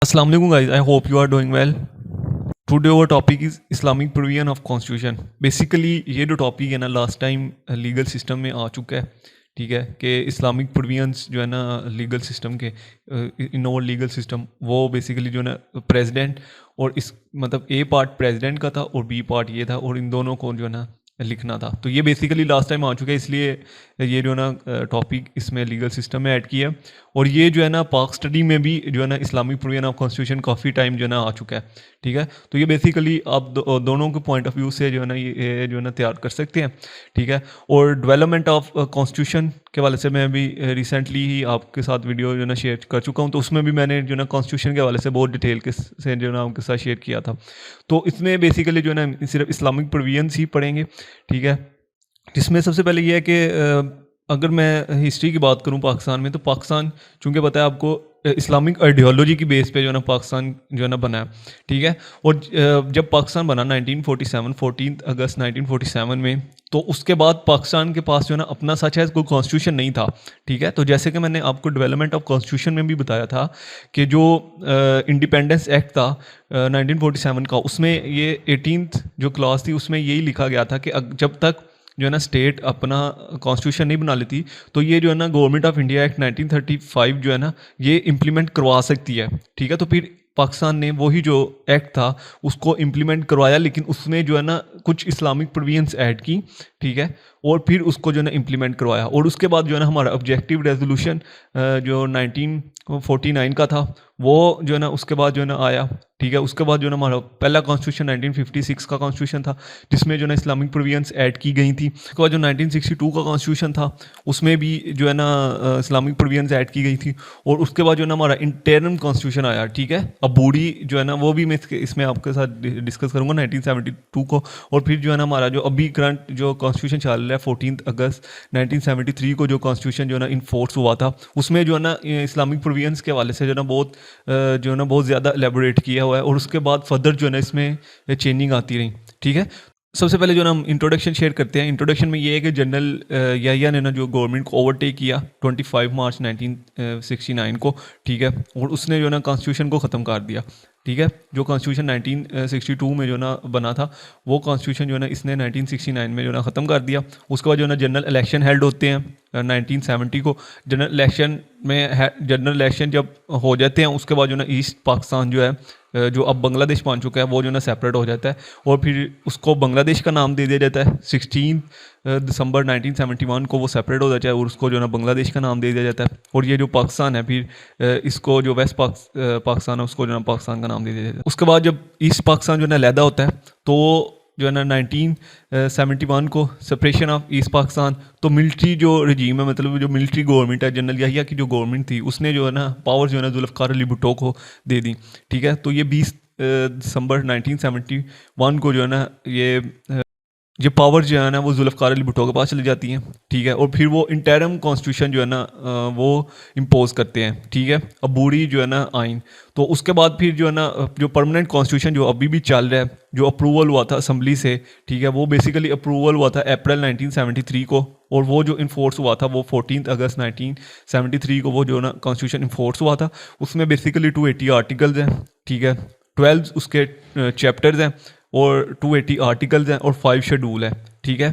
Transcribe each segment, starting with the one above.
Assalamu alaikum guys, I hope you are doing well. Today our topic is Islamic provision of constitution. Basically ये जो topic है ना last time legal system में आ चुका है, ठीक है, कि इस्लामिक प्रोविजंस जो है ना लीगल सिस्टम के इन ओवर लीगल सिस्टम वो बेसिकली जो है ना प्रेसिडेंट और इस मतलब ए पार्ट प्रेसिडेंट का था और बी पार्ट ये था और इन दोनों को जो है ना लिखना था। तो ये बेसिकली लास्ट टाइम आ चुका है, इसलिए ये जो है ना टॉपिक इसमें लीगल सिस्टम में ऐड किया है। और ये जो है ना पाक स्टडी में भी जो है ना इस्लामिक प्रोविजन ऑफ कॉन्स्टिट्यूशन काफ़ी टाइम जो है ना आ चुका है, ठीक है। तो ये बेसिकली आप दोनों के पॉइंट ऑफ व्यू से जो है ना ये जो है ना तैयार कर सकते हैं, ठीक है। और डेवलपमेंट ऑफ कॉन्स्टिट्यूशन के हवाले से मैं अभी रिसेंटली ही आपके साथ वीडियो जो है ना शेयर कर चुका हूँ, तो उसमें भी मैंने जो है ना कॉन्स्टिट्यूशन के हवाले से बहुत डिटेल के से जो है ना आपके साथ शेयर किया था। तो इसमें बेसिकली जो है ना सिर्फ इस्लामिक प्रोविजंस ही पढ़ेंगे, ठीक है। जिसमें सबसे पहले ये है कि अगर मैं हिस्ट्री की बात करूं पाकिस्तान में, तो पाकिस्तान चूंकि पता है आपको इस्लामिक आइडियोलॉजी की बेस पे जो है ना पाकिस्तान जो है ना बना है, ठीक है। और जब पाकिस्तान बना 1947 14 अगस्त 1947 में, तो उसके बाद पाकिस्तान के पास जो है ना अपना सच है कोई कॉन्स्टिट्यूशन नहीं था, ठीक है। तो जैसे कि मैंने आपको डेवलपमेंट ऑफ कॉन्स्टिट्यूशन में भी बताया था कि जो इंडिपेंडेंस एक्ट था 1947 का, उसमें ये 18th जो क्लॉज थी उसमें यही लिखा गया था कि जब तक जो है ना स्टेट अपना कॉन्स्टिट्यूशन नहीं बना लेती, तो ये जो है ना गवर्नमेंट ऑफ इंडिया एक्ट 1935 जो है ना ये इम्प्लीमेंट करवा सकती है, ठीक है। तो फिर पाकिस्तान ने वही जो एक्ट था उसको इम्प्लीमेंट करवाया, लेकिन उसमें जो है ना कुछ इस्लामिक प्रोविजंस ऐड की, ठीक है, और फिर उसको जो है ना इम्प्लीमेंट करवाया। और उसके बाद जो है ना हमारा ऑब्जेक्टिव रेजोल्यूशन जो 1949 का था वो जो है ना उसके बाद जो है ना आया, ठीक है। उसके बाद जो है ना हमारा पहला कॉन्स्टिट्यूशन 1956 का कॉन्स्टिट्यूशन था, जिसमें जो है ना इस्लामिक प्रोविजंस ऐड की गई थी। उसके बाद जो 1962 का कॉन्स्टिट्यूशन था उसमें भी जो है ना इस्लामिक प्रोविजंस ऐड की गई थी। और उसके बाद जो है ना हमारा इंटरम कॉन्स्टिट्यूशन आया, ठीक है। अब बूढ़ी जो है ना वो भी मैं इसमें आपके साथ डिस्कस करूँगा 1972 को। और फिर जो है ना हमारा जो अभी करंट जो कॉन्स्टिट्यूशन चल रहा है 14 अगस्त 1973 को जो कॉन्स्टिट्यूशन जो है ना इन्फोर्स हुआ था, उसमें जो है ना इस्लामिक प्रोविजंस के हवाले से जो है ना जो है ना बहुत ज़्यादा एलेबोरेट किया हुआ है। और उसके बाद फर्दर जो है ना इसमें चेंजिंग आती रही, ठीक है। सबसे पहले जो ना हम इंट्रोडक्शन शेयर करते हैं। इंट्रोडक्शन में ये है कि जनरल याहिया ने ना जो गवर्नमेंट को ओवरटेक किया 25 मार्च 1969 को, ठीक है। और उसने जो ना कॉन्स्टिट्यूशन को ख़त्म कर दिया, ठीक है। जो कॉन्स्टिट्यूशन 1962 में जो ना बना था वो कॉन्स्टिट्यूशन जो है ना इसने 1969 में जो ना ख़त्म कर दिया। उसके बाद जो ना जनरल इलेक्शन हेल्ड होते हैं 1970 को। जनरल इलेक्शन जब हो जाते हैं उसके बाद जो ना ईस्ट पाकिस्तान जो है जो अब बांग्लादेश बन चुका है वो जो ना सेपरेट हो जाता है और फिर उसको बांग्लादेश का नाम दे दिया जाता है। 16 दिसंबर 1971 को वो सेपरेट हो जाता है और उसको जो ना बांग्लादेश का नाम दे दिया जाता है। और ये जो पाकिस्तान है फिर इसको जो वेस्ट पाकिस्तान है उसको जो ना पाकिस्तान का नाम दे दिया जाता है। उसके बाद जब ईस्ट पाकिस्तान जो ना अलहदा होता है तो जो है ना 1971 को सेपरेशन ऑफ ईस्ट पाकिस्तान, तो मिलिट्री जो रजीम है मतलब जो मिलिट्री गवर्नमेंट है जनरल याहिया की जो गवर्नमेंट थी उसने जो है ना पावर जो है ना जुल्फ़िकार अली भुट्टो को दे दी, ठीक है। तो ये 20 दिसंबर 1971 को जो है ना ये पावर जो है ना वो जुल्फ़िकार अली भुट्टो के पास चली जाती हैं, ठीक है। और फिर वो इंटरम कॉन्स्टिट्यूशन जो है ना वो इम्पोज करते हैं, ठीक है, अबूरी जो है ना आइन। तो उसके बाद फिर जो है ना जो परमानेंट कॉन्स्टिट्यूशन जो अभी भी चल रहा है जो अप्रूवल हुआ था असम्बली से, ठीक है, वो बेसिकली अप्रूवल हुआ था अप्रैल 1973 को। और वो जो इन्फोर्स हुआ था वो 14 अगस्त 1973 को वो जो ना कॉन्स्टिट्यूशन इन्फोर्स हुआ था। उसमें बेसिकली 280 आर्टिकल्स हैं, ठीक है, 12 उसके चैप्टर्स हैं और 280 आर्टिकल्स हैं और 5 शेड्यूल है, ठीक है।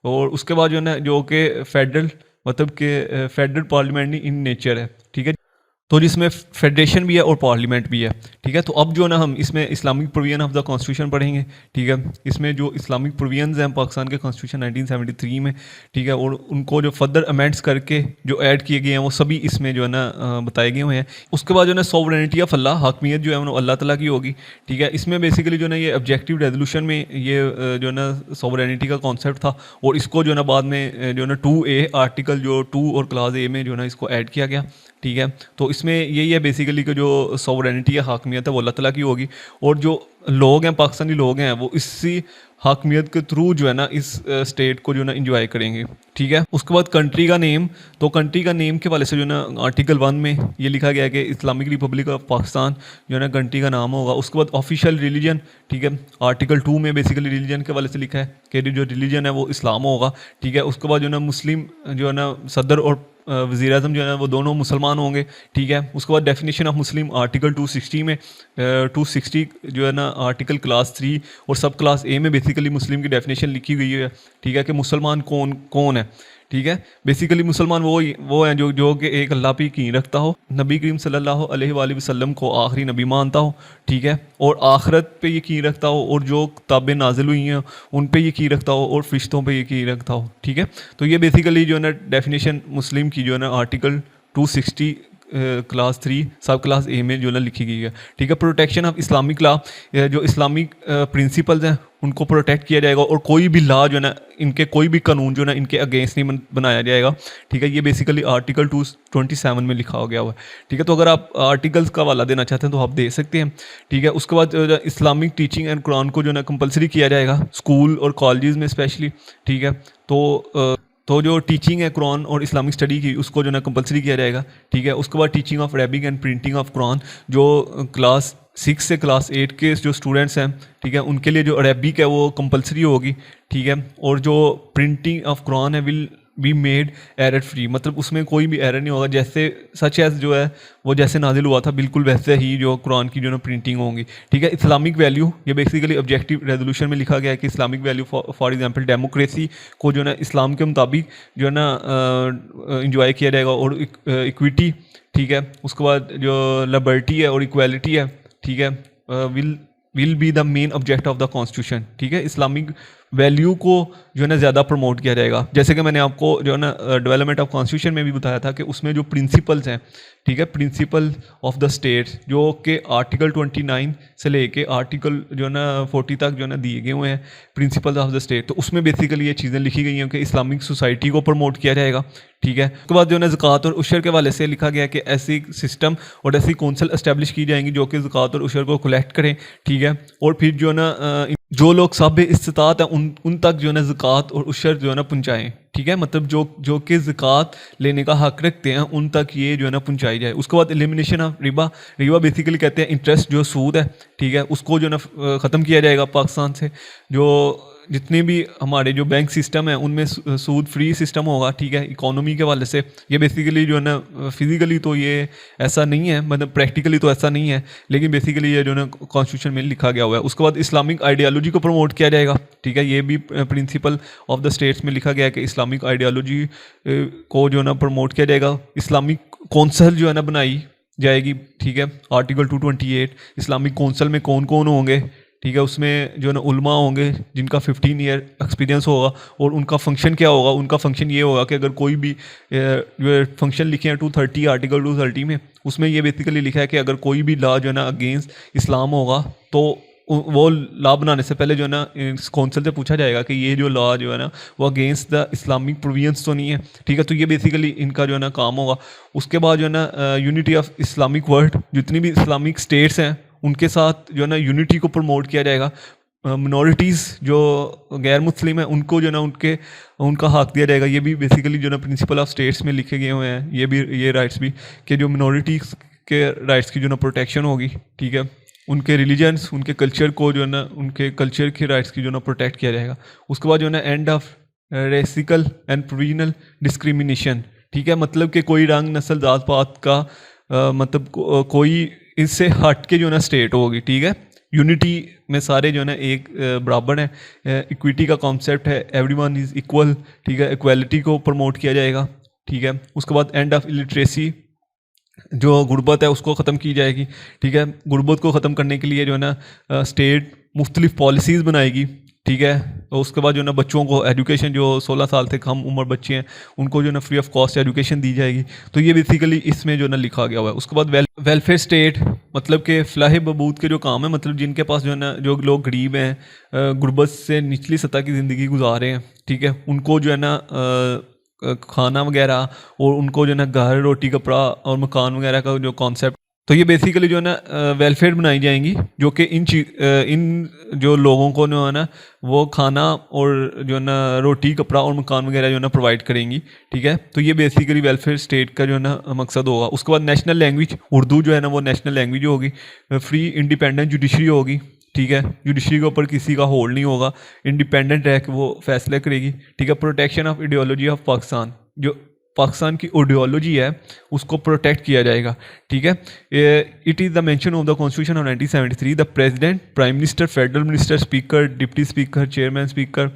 और उसके बाद जो है ना जो कि फेडरल मतलब कि फेडरल पार्लियामेंट इन नेचर है, ठीक है। तो जिसमें फेडरेशन भी है और पार्लियामेंट भी है, ठीक है। तो अब जो ना हम इसमें Islamic provision of the constitution पढ़ेंगे, ठीक है। इसमें जो इस्लामिक प्रोविजंस हैं पाकिस्तान के कॉन्स्टिट्यूशन 1973 में, ठीक है, और उनको जो फर्दर अमेंड्स करके जो ऐड किए गए हैं वो सभी इसमें जो है ना बताए गए हुए हैं। उसके बाद जो है ना सॉवरेनिटी ऑफ अल्लाह, हाकमियत जो है वो अल्लाह ताला की होगी, ठीक है। इसमें बेसिकली जो है ना ये ऑब्जेक्टिव रेजोल्यूशन में ये जो है ना सॉवरेनिटी का कॉन्सेप्ट था और इसको जो है ना बाद में जो है ना 2A आर्टिकल जो 2 और क्लास A में जो है ना इसको ऐड किया गया, ठीक है। तो इसमें यही है बेसिकली कि जो सॉवरेनिटी है हाकमियत है वो अल्लाह ताला की होगी और जो लोग हैं पाकिस्तानी लोग हैं वो इसी हाकमियत के थ्रू जो है ना इस स्टेट को जो है ना इंजॉय करेंगे, ठीक है। उसके बाद कंट्री का नेम, तो कंट्री का नेम के वाले से जो है ना आर्टिकल 1 में ये लिखा गया है कि इस्लामिक रिपब्लिक ऑफ पाकिस्तान जो है ना कंट्री का नाम होगा। उसके बाद ऑफिशियल रिलीजन, ठीक है, आर्टिकल 2 में बेसिकली रिलीजन के वाले से लिखा है कि जो रिलीजन है वो इस्लाम होगा, ठीक है। उसके बाद जो है ना मुस्लिम जो है ना सदर और वज़ीर आज़म जो है ना वो दोनों मुसलमान होंगे, ठीक है। उसके बाद डेफिनेशन ऑफ मुस्लिम आर्टिकल 260 में 260 जो है ना आर्टिकल क्लास 3 और सब क्लास ए में बेसिकली मुस्लिम की डेफिनेशन लिखी गई है, ठीक है, कि मुसलमान कौन कौन है, ठीक है। बेसिकली मुसलमान वो हैं जो कि एक अल्लाह पे यकीन रखता हो, नबी करीम सल्लल्लाहु अलैहि वसल्लम को आखिरी नबी मानता हो, ठीक है, और आखिरत पे यकीन रखता हो, और जो किताबें नाजिल हुई हैं उन पे यकीन रखता हो, और फरिश्तों पे यकीन रखता हो, ठीक है। तो ये बेसिकली जो है ना डेफिनेशन मुस्लिम की जो है ना आर्टिकल 260 क्लास 3 सब क्लास ए में जो है ना लिखी गई है, ठीक है। प्रोटेक्शन ऑफ इस्लामिक लॉ, जो इस्लामिक प्रिंसिपल्स हैं उनको प्रोटेक्ट किया जाएगा, और कोई भी लॉ जो है ना इनके कोई भी कानून जो है ना इनके अगेंस्ट नहीं बनाया जाएगा, ठीक है। ये बेसिकली आर्टिकल 227 में लिखा हो गया हुआ है, ठीक है। तो अगर आप आर्टिकल्स का हवाला देना चाहते हैं तो आप दे सकते हैं, ठीक है। उसके बाद इस्लामिक टीचिंग एंड कुरान को जो है ना कंपलसरी किया जाएगा स्कूल और कॉलेजेस में स्पेशली, ठीक है। तो जो टीचिंग है कुरान और इस्लामिक स्टडी की उसको जो है ना कंपलसरी किया जाएगा, ठीक है। उसके बाद teaching of Arabic and printing of Quran, जो क्लास 6 से क्लास 8 के जो स्टूडेंट्स हैं, ठीक है, उनके लिए जो अरबिक है वो कंपलसरी होगी, ठीक है। और जो प्रिंटिंग ऑफ कुरान है will be made error free, मतलब उसमें कोई भी एरर नहीं होगा, जैसे सच एज जो है वो जैसे नाजिल हुआ था बिल्कुल वैसे ही जो कुरान की जो ना प्रिंटिंग होंगी, ठीक है। इस्लामिक वैल्यू, ये बेसिकली ऑब्जेक्टिव रेजोल्यूशन में लिखा गया है कि Islamic value for example democracy को जो ना इस्लाम के मुताबिक जो है ना इंजॉय किया जाएगा, और इक्विटी, ठीक है। उसके बाद जो लिबर्टी है और इक्वालिटी है, ठीक है, will be the main object of the constitution, ठीक है। इस्लामिक वैल्यू को जो है ना ज़्यादा प्रमोट किया जाएगा, जैसे कि मैंने आपको जो है ना डेवलपमेंट ऑफ कॉन्स्टिट्यूशन में भी बताया था कि उसमें जो प्रिंसिपल्स हैं, ठीक है, प्रिंसिपल ऑफ द स्टेट जो कि आर्टिकल 29 से लेके आर्टिकल जो है ना 40 तक जो है ना दिए गए हुए हैं प्रिंसिपल्स ऑफ द स्टेट, तो उसमें बेसिकली ये चीज़ें लिखी गई हैं कि इस्लामिक सोसाइटी को प्रमोट किया जाएगा, ठीक है। उसके बाद जो है ना ज़कात और उशर के हवाले से लिखा गया कि ऐसी सिस्टम और ऐसी कौंसल इस्टेब्लिश की जाएंगी जो कि ज़कात और उशर को कलेक्ट करें, ठीक है। और फिर जो है ना जो लोग साब इस्तात हैं उन तक जो है ना ज़कात और उशर जो है ना पहुँचाएँ, ठीक है, मतलब जो कि ज़कात लेने का हक़ रखते हैं उन तक ये जो है ना पहुँचाई जाए। उसके बाद elimination of Riba, Riba basically कहते हैं इंटरेस्ट, जो सूद है, ठीक है, उसको जो है ना ख़त्म किया जाएगा पाकिस्तान से। जो जितने भी हमारे जो बैंक सिस्टम है उनमें सूद फ्री सिस्टम होगा, ठीक है, इकोनॉमी के वाले से। ये बेसिकली जो है ना फिजिकली तो ये ऐसा नहीं है, मतलब प्रैक्टिकली तो ऐसा नहीं है, लेकिन बेसिकली ये जो है ना कॉन्स्टिट्यूशन में लिखा गया हुआ है। उसके बाद इस्लामिक आइडियालॉजी को प्रमोट किया जाएगा, ठीक है, ये भी प्रिंसिपल ऑफ द स्टेट्स में लिखा गया है कि इस्लामिक आइडियालॉजी को जो है ना प्रमोट किया जाएगा। इस्लामिक कौंसल जो है ना बनाई जाएगी, ठीक है, आर्टिकल 228। इस्लामिक कौंसल में कौन कौन होंगे, ठीक है, उसमें जो है ना उलमा होंगे जिनका 15 ईयर एक्सपीरियंस होगा, और उनका फंक्शन क्या होगा, उनका फंक्शन ये होगा कि अगर कोई भी जो फंक्शन लिखे हैं 230 आर्टिकल 230 में, उसमें ये बेसिकली लिखा है कि अगर कोई भी लॉ जो है ना अगेंस्ट इस्लाम होगा तो वो लॉ बनाने से पहले जो है ना इस कौंसल से पूछा जाएगा कि ये जो लॉ जो है ना वो अगेंस्ट द इस्लामिक प्रोविजंस तो नहीं है, ठीक है। तो ये बेसिकली इनका जो है ना काम होगा। उसके बाद जो है ना यूनिटी ऑफ इस्लामिक वर्ल्ड, जितनी भी इस्लामिक स्टेट्स हैं उनके साथ जो है ना यूनिटी को प्रमोट किया जाएगा। मिनॉरिटीज़ जो गैर मुस्लिम हैं उनको जो है ना उनका हक दिया जाएगा। ये भी बेसिकली जो है ना प्रिंसिपल ऑफ स्टेट्स में लिखे गए हुए हैं, ये राइट्स भी कि जो मिनॉरिटीज़ के राइट्स की जो ना प्रोटेक्शन होगी, ठीक है, उनके रिलीजन्स, उनके कल्चर को जो है ना उनके कल्चर के राइट्स की जो ना प्रोटेक्ट किया जाएगा। उसके बाद जो है ना end of racial and provisional discrimination, ठीक है, मतलब कि कोई रंग, नस्ल, जात पात का मतलब कोई इससे हट के जो है ना स्टेट होगी, ठीक है। यूनिटी में सारे जो है ना एक बराबर हैं। इक्विटी का कॉन्सेप्ट है, एवरीवन इज़ इक्वल, ठीक है, इक्वालिटी को प्रमोट किया जाएगा, ठीक है। उसके बाद एंड ऑफ इलिटरेसी, जो गुर्बत है उसको ख़त्म की जाएगी, ठीक है। गुर्बत को ख़त्म करने के लिए जो है ना स्टेट मुख्तलिफ पॉलिसीज़ बनाएगी, ठीक है। और उसके बाद जो है ना बच्चों को एजुकेशन, जो 16 साल से कम उम्र बच्चे हैं उनको जो है ना फ्री ऑफ कॉस्ट एजुकेशन दी जाएगी। तो ये बेसिकली इसमें जो है ना लिखा गया हुआ है। उसके बाद वेलफेयर स्टेट, मतलब कि फलाह बहबूद के जो काम है, मतलब जिनके पास जो है ना जो लोग गरीब हैं, गुर्बत से निचली सतह की ज़िंदगी गुजार रहे हैं, ठीक है, उनको जो है ना खाना वगैरह और उनको जो है ना घर, रोटी, कपड़ा और मकान वगैरह का जो कॉन्सेप्ट, तो ये बेसिकली जो है ना वेलफेयर बनाई जाएंगी जो कि इन जो लोगों को जो है ना वो खाना और जो है ना रोटी, कपड़ा और मकान वगैरह जो है ना प्रोवाइड करेंगी, ठीक है। तो ये बेसिकली वेलफेयर स्टेट का जो है ना मकसद होगा। उसके बाद नेशनल लैंग्वेज, उर्दू जो है ना वो नेशनल लैंग्वेज होगी। फ्री इंडिपेंडेंट जुडिशरी होगी, ठीक है, जुडिशरी के ऊपर किसी का होल्ड नहीं होगा, इंडिपेंडेंट रह के वो फैसले करेगी, ठीक है। Protection of ideology of Pakistan, जो पाकिस्तान की आइडियोलॉजी है उसको प्रोटेक्ट किया जाएगा, ठीक है। It is the mention of the constitution of 1973, the president, prime minister, federal minister, speaker, deputy speaker, chairman speaker,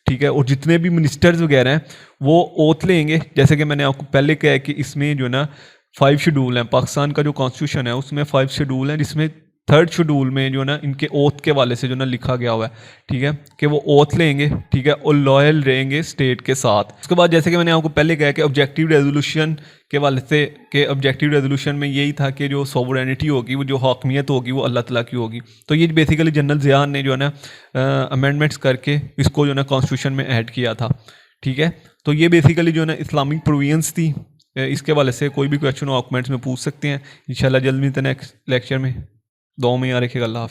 ठीक है, और जितने भी मिनिस्टर्स वगैरह हैं वो ओथ लेंगे। जैसे कि मैंने आपको पहले कहा है कि इसमें जो है ना 5 शेड्यूल हैं, पाकिस्तान का जो कॉन्स्टिट्यूशन है उसमें 5 शेड्यूल हैं, जिसमें 3rd शेड्यूल में जो है ना इनके ओथ के वाले से जो ना लिखा गया हुआ है, ठीक है, कि वो ओथ लेंगे, ठीक है, और लॉयल रहेंगे स्टेट के साथ। उसके बाद जैसे कि मैंने आपको पहले कहा कि ऑब्जेक्टिव रेजोल्यूशन के वाले से, कि ऑब्जेक्टिव रेजोल्यूशन में यही था कि जो सॉवरेनिटी होगी, वो जो हाकमियत होगी, वो अल्लाह ताला की होगी। तो ये बेसिकली जनरल ज़िया ने जो है ना अमेंडमेंट्स करके इसको जो है ना कॉन्स्टिट्यूशन में ऐड किया था, ठीक है। तो ये बेसिकली जो है ना इस्लामिक प्रोविजंस थी। इसके वाले से कोई भी क्वेश्चन हो आप कमेंट्स में पूछ सकते हैं। इंशाल्लाह जल्द मिलते हैं नेक्स्ट लेक्चर में। दुआ में याद रखिएगा। अल्लाह हाफ़िज़।